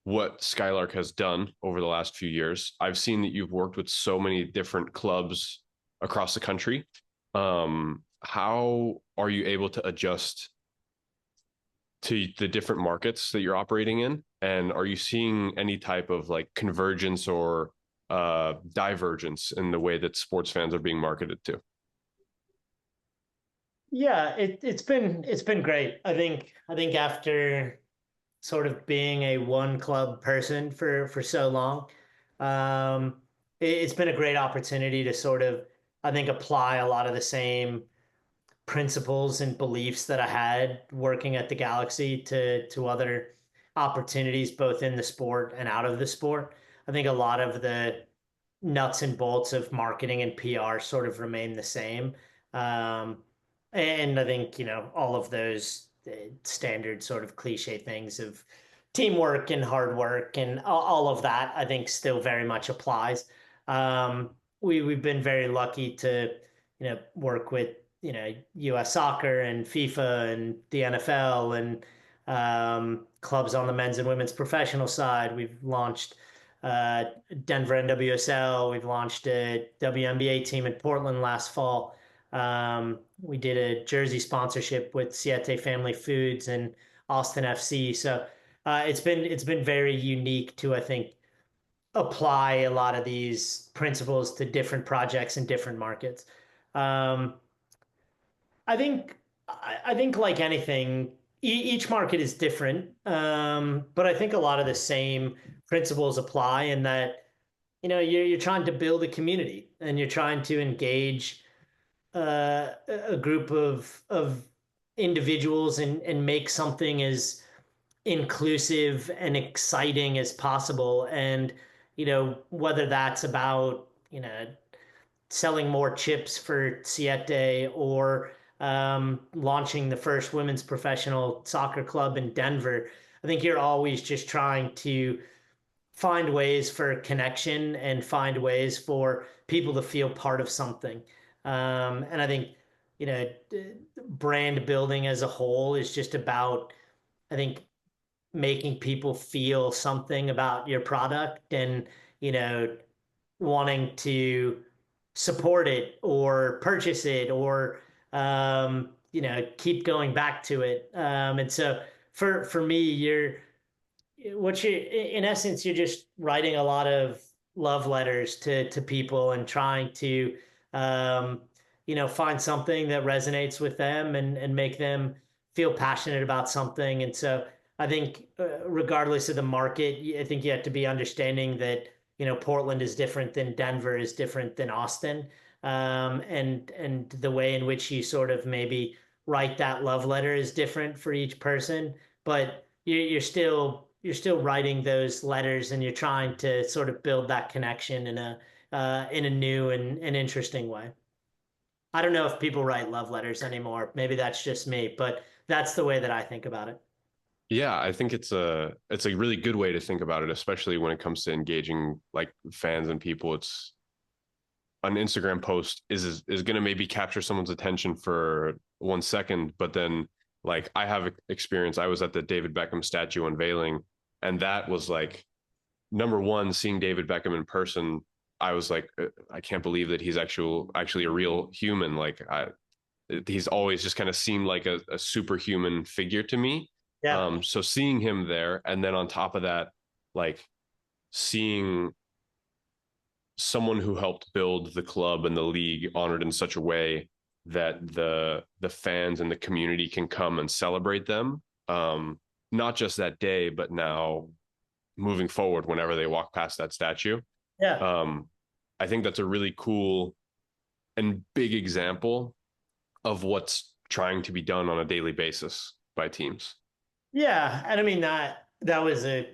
A: what Skylark has done over the last few years, I've seen that you've worked with so many different clubs across the country. How are you able to adjust to the different markets that you're operating in? And are you seeing any type of like convergence or divergence in the way that sports fans are being marketed to?
B: Yeah, it's been great. I think after sort of being a one club person for so long. It's been a great opportunity to sort of, I think, apply a lot of the same principles and beliefs that I had working at the Galaxy to other opportunities, both in the sport and out of the sport. I think a lot of the nuts and bolts of marketing and PR sort of remain the same. Um, and I think, all of those standard sort of cliche things of teamwork and hard work and all of that, I think still very much applies. We've been very lucky to, work with, US soccer and FIFA and the NFL and clubs on the men's and women's professional side. We've launched uh, Denver NWSL. We've launched a WNBA team in Portland last fall. We did a jersey sponsorship with Siete Family Foods and Austin FC. So it's been very unique to, I think, apply a lot of these principles to different projects in different markets. Um, I think I think like anything, each market is different, but I think a lot of the same principles apply in that you're trying to build a community and you're trying to engage a group of individuals and make something as inclusive and exciting as possible. And whether that's about selling more chips for Siete or launching the first women's professional soccer club in Denver. I think you're always just trying to find ways for connection and find ways for people to feel part of something. And I think, you know, brand building as a whole is just about, I think, making people feel something about your product and, you know, wanting to support it or purchase it or keep going back to it. And so for me, what you in essence you're just writing a lot of love letters to people and trying to um, find something that resonates with them and make them feel passionate about something. And so I think regardless of the market, I think you have to be understanding that Portland is different than Denver is different than Austin, and the way in which you sort of maybe write that love letter is different for each person, but you're still writing those letters and you're trying to sort of build that connection in a new and interesting way. I don't know if people write love letters anymore. Maybe that's just me, but that's the way that I think about it.
A: Yeah, I think it's a really good way to think about it, especially when it comes to engaging like fans and people. It's an Instagram post is going to maybe capture someone's attention for 1 second, but then like I have experience. I was at the David Beckham statue unveiling, and that was like number one, seeing David Beckham in person. I was like, I can't believe that he's actually a real human. He's always just kind of seemed like a superhuman figure to me.
B: Yeah.
A: So seeing him there, and then on top of that, like seeing someone who helped build the club and the league honored in such a way that the fans and the community can come and celebrate them, not just that day, but now moving forward whenever they walk past that statue.
B: Yeah.
A: um, I think that's a really cool and big example of what's trying to be done on a daily basis by teams.
B: Yeah. And I mean that was a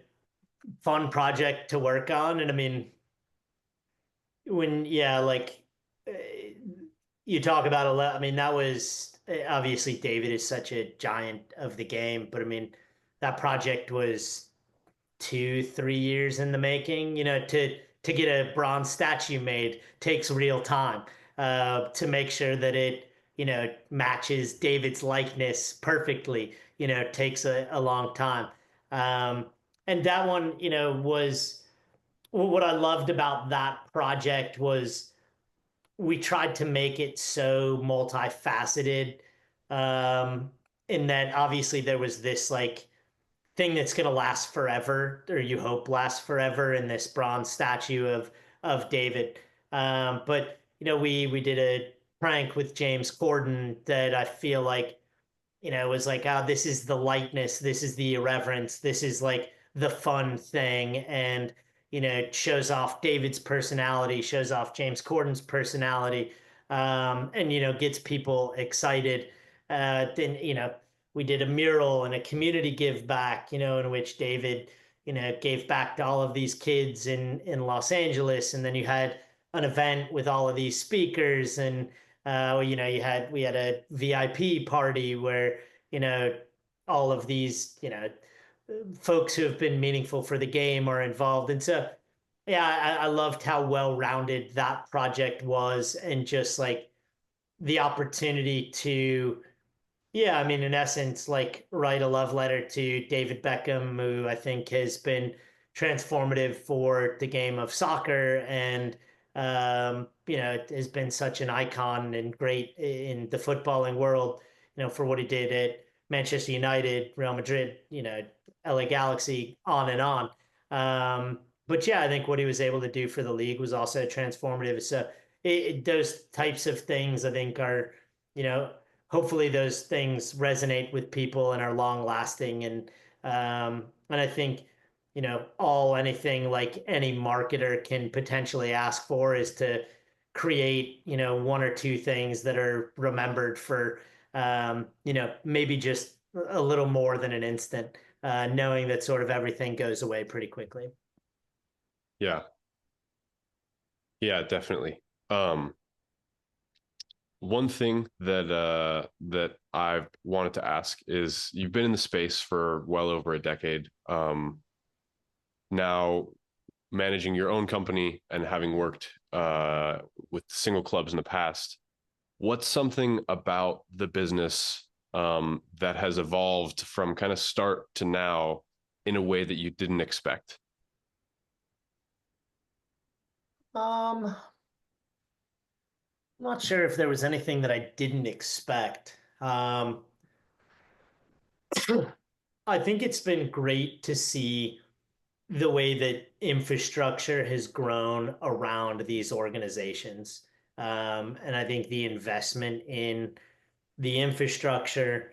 B: fun project to work on. And I mean, when like uh, you talk about I mean, that was obviously David is such a giant of the game, but I mean, that project was 2, 3 years in the making. To get a bronze statue made takes real time to make sure that it matches David's likeness perfectly. Takes a long time. Um, and that one, was what I loved about that project was we tried to make it so multifaceted. Um, in that obviously there was this like thing that's going to last forever, or you hope lasts forever, in this bronze statue of David. But we did a prank with James Corden that I feel like it was like, oh, this is the lightness, this is the irreverence, this is like the fun thing. And, it shows off David's personality, shows off James Corden's personality, and, gets people excited. Then, we did a mural and a community give back, in which David, gave back to all of these kids in Los Angeles. And then you had an event with all of these speakers, and we had a VIP party where, you know, all of these, folks who have been meaningful for the game are involved. And so, yeah, I loved how well-rounded that project was, and just like the opportunity to, yeah, I mean, in essence, like write a love letter to David Beckham, who I think has been transformative for the game of soccer, and has been such an icon and great in the footballing world, for what he did at Manchester United, Real Madrid, LA Galaxy, on and on. But yeah, I think what he was able to do for the league was also transformative. So those types of things, I think, are, you know, hopefully those things resonate with people and are long lasting. And I think, all anything like any marketer can potentially ask for is to create, one or two things that are remembered for, maybe just a little more than an instant, knowing that sort of everything goes away pretty quickly.
A: Yeah. Yeah, definitely. Um, One thing that I've wanted to ask is, you've been in the space for well over a decade. Now managing your own company and having worked with single clubs in the past, what's something about the business that has evolved from kind of start to now in a way that you didn't expect?
B: I'm not sure if there was anything that I didn't expect. I think it's been great to see the way that infrastructure has grown around these organizations. And I think the investment in the infrastructure,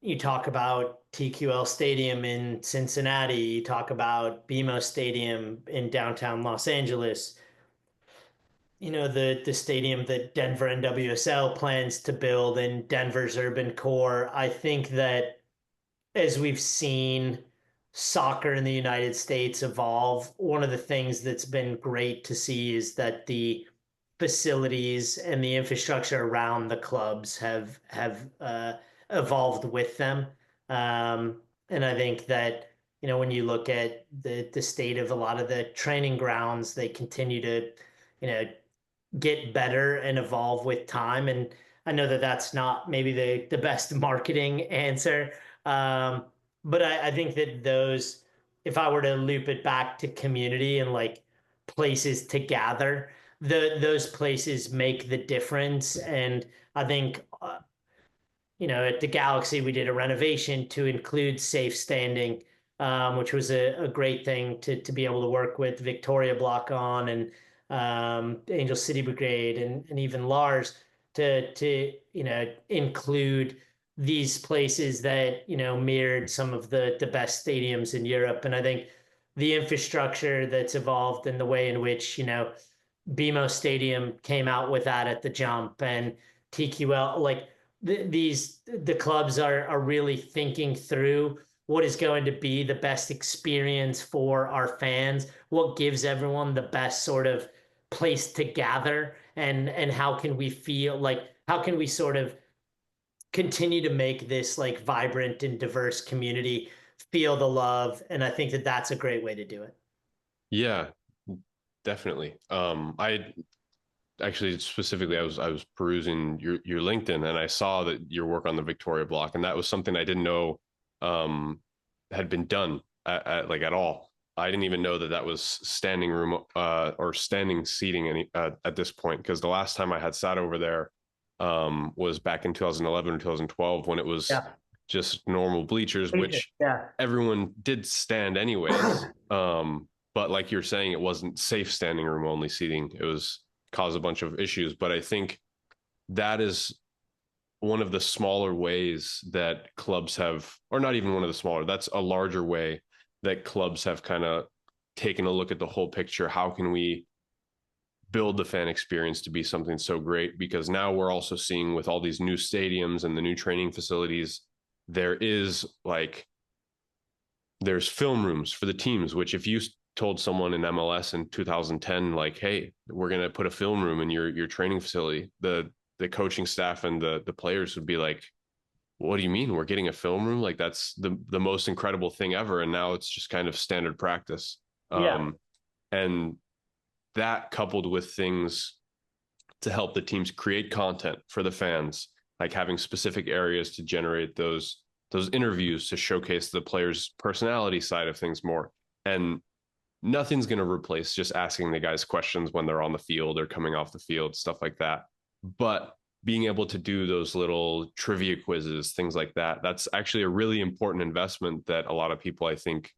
B: you talk about TQL Stadium in Cincinnati, you talk about BMO Stadium in downtown Los Angeles, the stadium that Denver NWSL plans to build in Denver's urban core. I think that as we've seen soccer in the United States evolve, one of the things that's been great to see is that the facilities and the infrastructure around the clubs have evolved with them. And I think that, when you look at the state of a lot of the training grounds, they continue to, you know get better and evolve with time. And I know that that's not maybe the best marketing answer. Um, but I think that those, if I were to loop it back to community and like places to gather, those places make the difference. And I think, at the Galaxy, we did a renovation to include safe standing, which was a great thing to be able to work with Victoria Block on, and Angel City Brigade, and even Lars to include these places that mirrored some of the best stadiums in Europe. And I think the infrastructure that's evolved in the way in which BMO Stadium came out with that at the jump, and TQL, like the clubs are really thinking through what is going to be the best experience for our fans, what gives everyone the best sort of place to gather, and how can we feel like, how can we sort of continue to make this like vibrant and diverse community feel the love. And I think that that's a great way to do it.
A: Yeah, definitely. I actually, specifically, I was perusing your LinkedIn, and I saw that your work on the Victoria Block, and that was something I didn't know um, had been done at all. I didn't even know that that was standing room or standing seating at this point, because the last time I had sat over there was back in 2011 or 2012, when it was
B: Yeah.
A: just normal bleachers, which
B: Yeah.
A: everyone did stand anyways. But like you're saying, it wasn't safe standing room only seating. It was cause a bunch of issues. But I think that is one of the smaller ways that clubs have, or not even one of the smaller, that's a larger way that clubs have kind of taken a look at the whole picture. How can we build the fan experience to be something so great? Because now we're also seeing with all these new stadiums and the new training facilities, there is like, there's film rooms for the teams, which if you told someone in MLS in 2010, like, hey, we're going to put a film room in your training facility, the coaching staff and the players would be like, what do you mean we're getting a film room? Like that's the most incredible thing ever. And now it's just kind of standard practice.
B: Yeah.
A: And that coupled with things to help the teams create content for the fans, like having specific areas to generate those interviews to showcase the players' personality side of things more. And nothing's going to replace just asking the guys questions when they're on the field or coming off the field, stuff like that. But being able to do those little trivia quizzes, things like that, that's actually a really important investment that a lot of people, I think,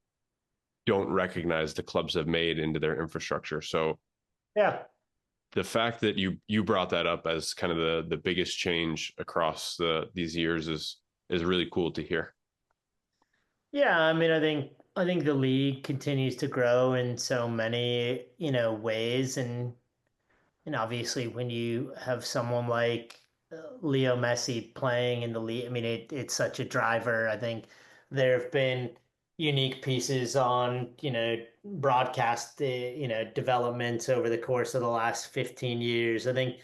A: don't recognize the clubs have made into their infrastructure. So
B: Yeah.
A: the fact that you brought that up as kind of the biggest change across these years is really cool to hear.
B: Yeah, I mean, I think the league continues to grow in so many, ways, and obviously when you have someone like Leo Messi playing in the league, I mean, it's such a driver. I think there have been unique pieces on, broadcast, developments over the course of the last 15 years. I think,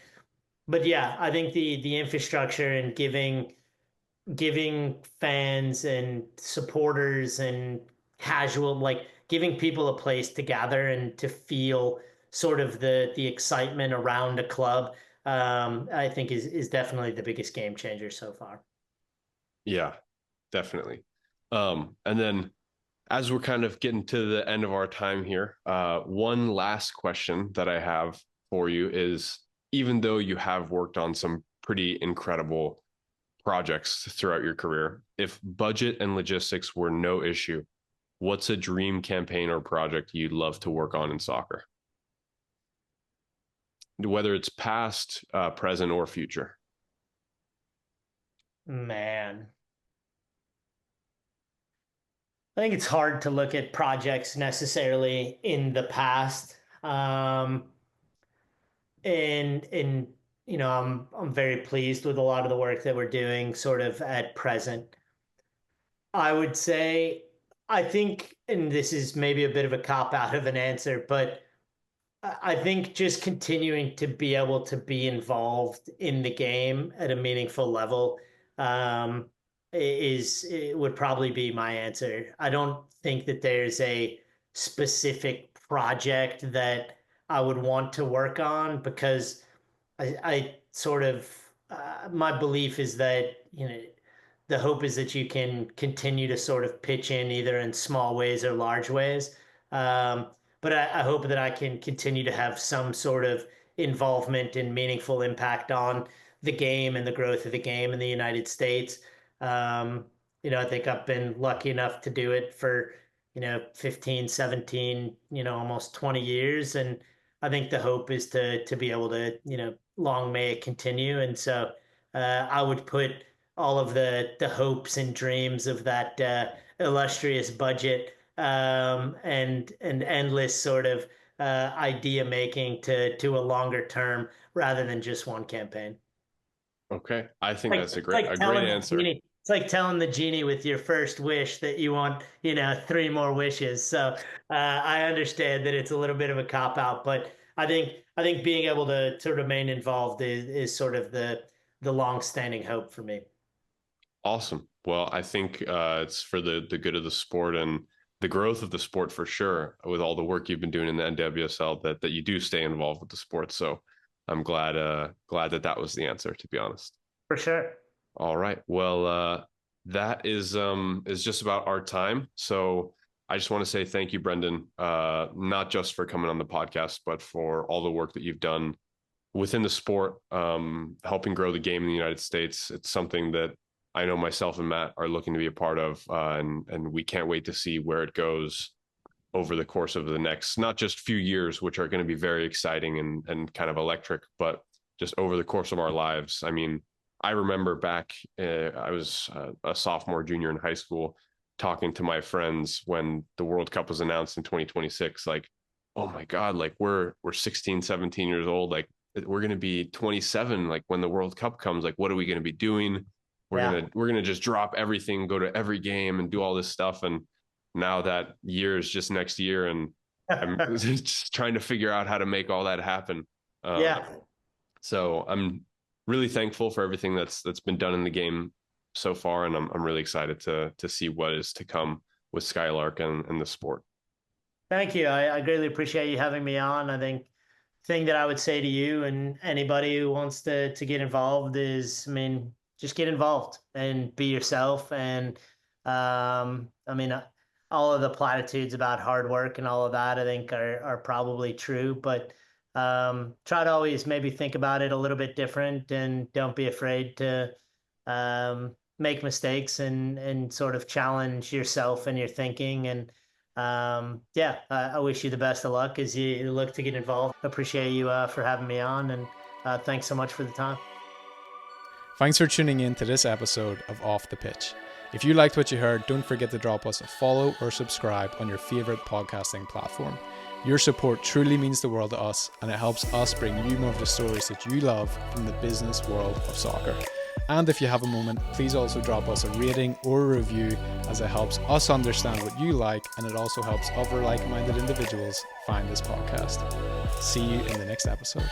B: but yeah, I think the infrastructure and giving fans and supporters and casual, like giving people a place to gather and to feel sort of the excitement around a club, I think is definitely the biggest game changer so far.
A: Yeah, definitely. And then as we're kind of getting to the end of our time here, one last question that I have for you is, even though you have worked on some pretty incredible projects throughout your career, if budget and logistics were no issue, what's a dream campaign or project you'd love to work on in soccer? Whether it's past, present, or future.
B: Man, I think it's hard to look at projects necessarily in the past. And I'm very pleased with a lot of the work that we're doing sort of at present. I would say, I think, and this is maybe a bit of a cop out of an answer, but I think just continuing to be able to be involved in the game at a meaningful level, um, it would probably be my answer. I don't think that there's a specific project that I would want to work on, because I sort of, my belief is that, the hope is that you can continue to sort of pitch in either in small ways or large ways. Um, but I hope that I can continue to have some sort of involvement and meaningful impact on the game and the growth of the game in the United States. Um, I think I've been lucky enough to do it for, 15, 17, almost 20 years. And I think the hope is to be able to, long may it continue. And so I would put all of the hopes and dreams of that illustrious budget, and endless sort of idea making to a longer term rather than just one campaign.
A: Okay, I think
B: Like
A: that's a great
B: like
A: a great
B: telling the
A: answer.
B: genie. It's like telling the genie with your first wish that you want, three more wishes. So I understand that it's a little bit of a cop out, but I think being able to remain involved is sort of the long standing hope for me.
A: Awesome. Well, I think it's for the good of the sport and the growth of the sport for sure. With all the work you've been doing in the NWSL, that you do stay involved with the sport. So I'm glad that was the answer. To be honest.
B: For sure.
A: All right. Well, that is just about our time. So I just want to say thank you, Brendan, not just for coming on the podcast, but for all the work that you've done within the sport, helping grow the game in the United States. It's something that I know myself and Matt are looking to be a part of, and we can't wait to see where it goes over the course of the next, not just few years, which are going to be very exciting and kind of electric, but just over the course of our lives. I mean, I remember back, I was a sophomore, junior in high school, talking to my friends when the World Cup was announced in 2026, like, oh my God, like we're 16, 17 years old. Like we're going to be 27. Like when the World Cup comes, like, what are we going to be doing?
B: Yeah.
A: We're going to just drop everything, go to every game and do all this stuff. And now that year is just next year. And I'm just trying to figure out how to make all that happen.
B: Yeah.
A: So I'm really thankful for everything that's been done in the game so far. And I'm really excited to see what is to come with Skylark and the sport.
B: Thank you. I greatly appreciate you having me on. I think thing that I would say to you and anybody who wants to get involved is, I mean, just get involved and be yourself. And I mean, all of the platitudes about hard work and all of that, I think are probably true, but try to always maybe think about it a little bit different and don't be afraid to make mistakes and sort of challenge yourself and your thinking. And yeah, I wish you the best of luck as you look to get involved. Appreciate you for having me on, and thanks so much for the time.
C: Thanks for tuning in to this episode of Off the Pitch. If you liked what you heard, don't forget to drop us a follow or subscribe on your favorite podcasting platform. Your support truly means the world to us, and it helps us bring you more of the stories that you love from the business world of soccer. And if you have a moment, please also drop us a rating or a review, as it helps us understand what you like, and it also helps other like-minded individuals find this podcast. See you in the next episode.